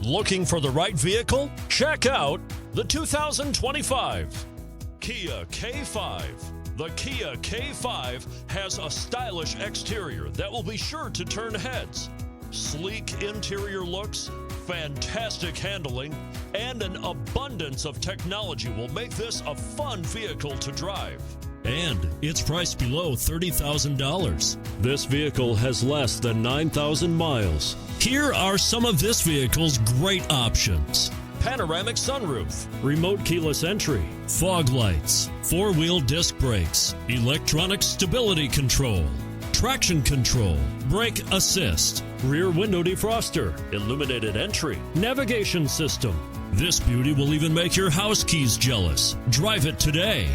Looking for the right vehicle? Check out the 2025 Kia K5. The Kia K5 has a stylish exterior that will be sure to turn heads. Sleek interior looks, fantastic handling, and an abundance of technology will make this a fun vehicle to drive. And it's priced below $30,000. This vehicle has less than 9,000 miles. Here are some of this vehicle's great options: panoramic sunroof, remote keyless entry, fog lights, four-wheel disc brakes, electronic stability control, traction control, brake assist, rear window defroster, illuminated entry, navigation system. This beauty will even make your house keys jealous. Drive it today.